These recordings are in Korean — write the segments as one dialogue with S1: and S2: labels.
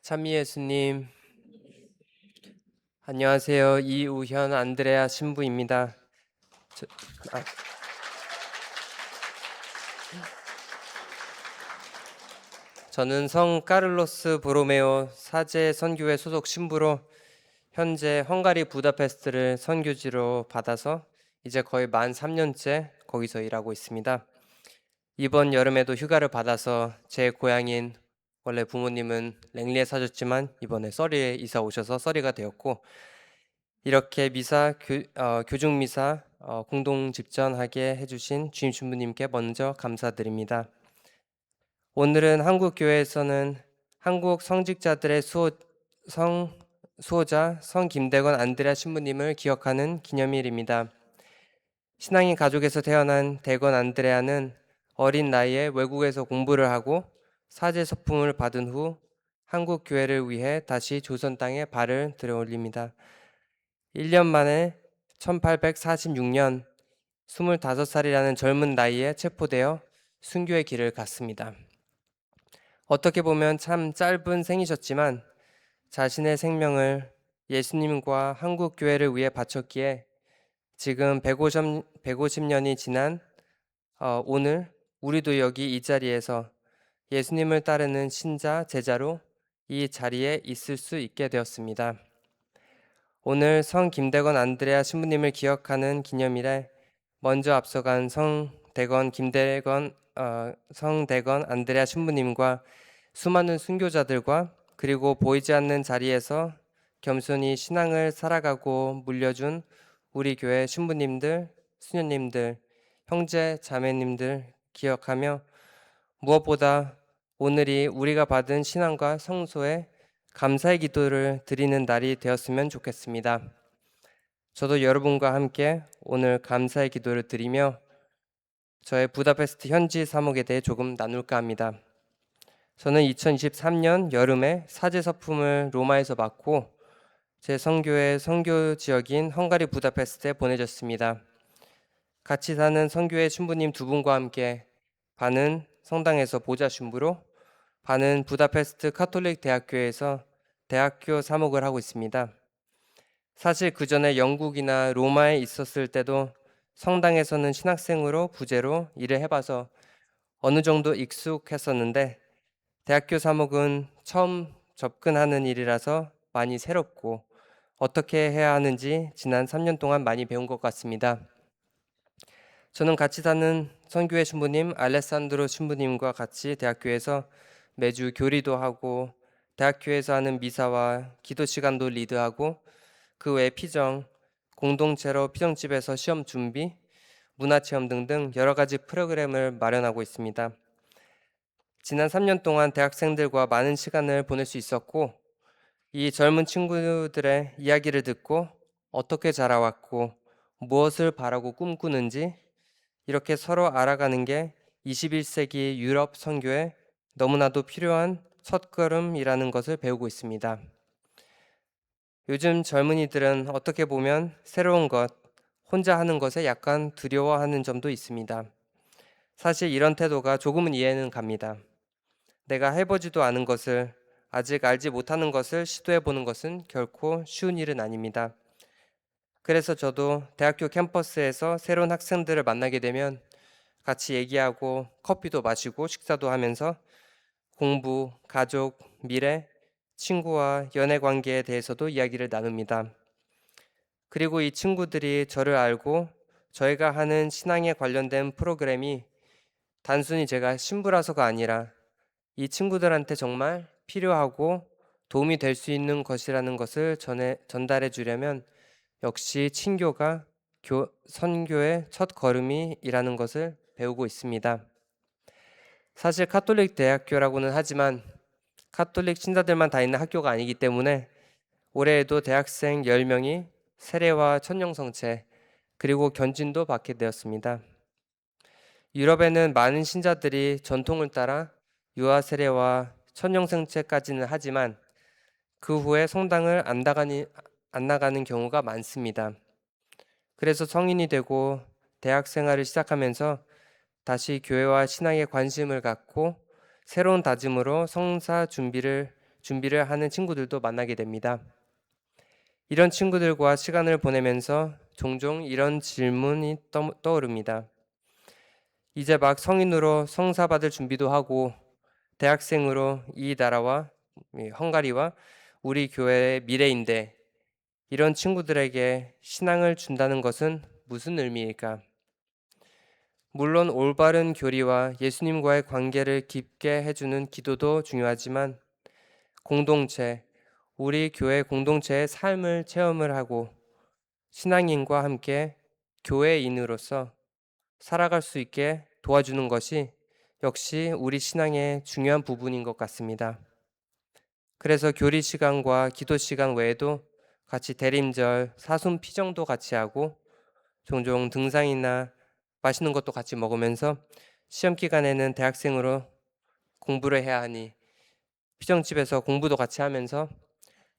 S1: 찬미 예수님, 안녕하세요. 이우현 안드레아 신부입니다. 저, 아, 저는 성 까를로스 보로메오 사제 선교회 소속 신부로 현재 헝가리 부다페스트를 선교지로 받아서 이제 거의 만 3년째 거기서 일하고 있습니다. 이번 여름에도 휴가를 받아서 제 고향인 원래 부모님은 랭리에 사셨지만 이번에 서리에 이사 오셔서 서리가 되었고 이렇게 교중 미사 공동 집전하게 해주신 주임 신부님께 먼저 감사드립니다. 오늘은 한국 교회에서는 한국 성직자들의 수호자 성 김대건 안드레아 신부님을 기억하는 기념일입니다. 신앙인 가족에서 태어난 대건 안드레아는 어린 나이에 외국에서 공부를 하고 사제 서품을 받은 후 한국 교회를 위해 다시 조선 땅에 발을 들여올립니다. 1년 만에 1846년 25살이라는 젊은 나이에 체포되어 순교의 길을 갔습니다. 어떻게 보면 참 짧은 생이셨지만 자신의 생명을 예수님과 한국 교회를 위해 바쳤기에 지금 150년이 지난 오늘 우리도 여기 이 자리에서 예수님을 따르는 신자, 제자로 이 자리에 있을 수 있게 되었습니다. 오늘 성 김대건 안드레아 신부님을 기억하는 기념일에 먼저 앞서간 성대건 안드레아 신부님과 수많은 순교자들과 그리고 보이지 않는 자리에서 겸손히 신앙을 살아가고 물려준 우리 교회 신부님들, 수녀님들, 형제, 자매님들 기억하며 무엇보다 오늘이 우리가 받은 신앙과 성소에 감사의 기도를 드리는 날이 되었으면 좋겠습니다. 저도 여러분과 함께 오늘 감사의 기도를 드리며 저의 부다페스트 현지 사목에 대해 조금 나눌까 합니다. 저는 2023년 여름에 사제 서품을 로마에서 받고 제 선교의 선교 지역인 헝가리 부다페스트에 보내졌습니다. 같이 사는 선교회 신부님 두 분과 함께 반은 성당에서 보좌 신부로 반은 부다페스트 카톨릭 대학교에서 대학교 사목을 하고 있습니다. 사실 그 전에 영국이나 로마에 있었을 때도 성당에서는 신학생으로 부재로 일을 해봐서 어느 정도 익숙했었는데 대학교 사목은 처음 접근하는 일이라서 많이 새롭고 어떻게 해야 하는지 지난 3년 동안 많이 배운 것 같습니다. 저는 같이 사는 선교회 신부님 알레산드로 신부님과 같이 대학교에서 매주 교리도 하고 대학교에서 하는 미사와 기도 시간도 리드하고 그 외 피정, 공동체로 피정집에서 시험 준비, 문화체험 등등 여러 가지 프로그램을 마련하고 있습니다. 지난 3년 동안 대학생들과 많은 시간을 보낼 수 있었고 이 젊은 친구들의 이야기를 듣고 어떻게 자라왔고 무엇을 바라고 꿈꾸는지 이렇게 서로 알아가는 게 21세기 유럽 선교에 너무나도 필요한 첫걸음이라는 것을 배우고 있습니다. 요즘 젊은이들은 어떻게 보면 새로운 것, 혼자 하는 것에 약간 두려워하는 점도 있습니다. 사실 이런 태도가 조금은 이해는 갑니다. 내가 해보지도 않은 것을, 아직 알지 못하는 것을 시도해보는 것은 결코 쉬운 일은 아닙니다. 그래서 저도 대학교 캠퍼스에서 새로운 학생들을 만나게 되면 같이 얘기하고 커피도 마시고 식사도 하면서 공부, 가족, 미래, 친구와 연애 관계에 대해서도 이야기를 나눕니다. 그리고 이 친구들이 저를 알고 저희가 하는 신앙에 관련된 프로그램이 단순히 제가 신부라서가 아니라 이 친구들한테 정말 필요하고 도움이 될 수 있는 것이라는 것을 전달해 주려면 역시 친교가 선교의 첫 걸음이라는 것을 배우고 있습니다. 사실 카톨릭 대학교라고는 하지만 카톨릭 신자들만 다니는 학교가 아니기 때문에 올해에도 대학생 10명이 세례와 천령성체 그리고 견진도 받게 되었습니다. 유럽에는 많은 신자들이 전통을 따라 유아 세례와 천령성체까지는 하지만 그 후에 성당을 안 나가는 경우가 많습니다. 그래서 성인이 되고 대학 생활을 시작하면서 다시 교회와 신앙에 관심을 갖고 새로운 다짐으로 성사 준비를 준비를 하는 친구들도 만나게 됩니다. 이런 친구들과 시간을 보내면서 종종 이런 질문이 떠오릅니다. 이제 막 성인으로 성사 받을 준비도 하고 대학생으로 이 나라와 헝가리와 우리 교회의 미래인데 이런 친구들에게 신앙을 준다는 것은 무슨 의미일까? 물론 올바른 교리와 예수님과의 관계를 깊게 해주는 기도도 중요하지만 공동체, 우리 교회 공동체의 삶을 체험을 하고 신앙인과 함께 교회인으로서 살아갈 수 있게 도와주는 것이 역시 우리 신앙의 중요한 부분인 것 같습니다. 그래서 교리 시간과 기도 시간 외에도 같이 대림절, 사순 피정도 같이 하고 종종 등산이나 맛있는 것도 같이 먹으면서 시험 기간에는 대학생으로 공부를 해야 하니 피정집에서 공부도 같이 하면서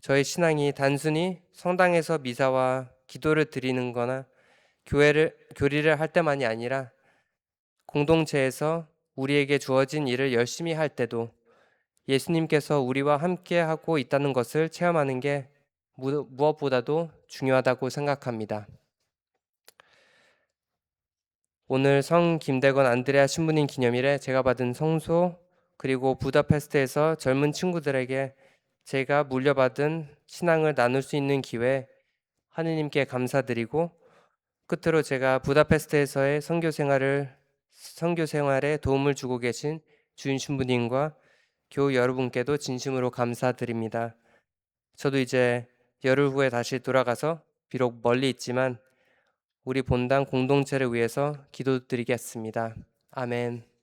S1: 저희 신앙이 단순히 성당에서 미사와 기도를 드리는 거나 교리를 할 때만이 아니라 공동체에서 우리에게 주어진 일을 열심히 할 때도 예수님께서 우리와 함께 하고 있다는 것을 체험하는 게 무엇보다도 중요하다고 생각합니다. 오늘 성 김대건 안드레아 신부님 기념일에 제가 받은 성소 그리고 부다페스트에서 젊은 친구들에게 제가 물려받은 신앙을 나눌 수 있는 기회 하느님께 감사드리고 끝으로 제가 부다페스트에서의 선교 생활에 도움을 주고 계신 주인 신부님과 교우 여러분께도 진심으로 감사드립니다. 저도 이제 열흘 후에 다시 돌아가서 비록 멀리 있지만 우리 본당 공동체를 위해서 기도드리겠습니다. 아멘.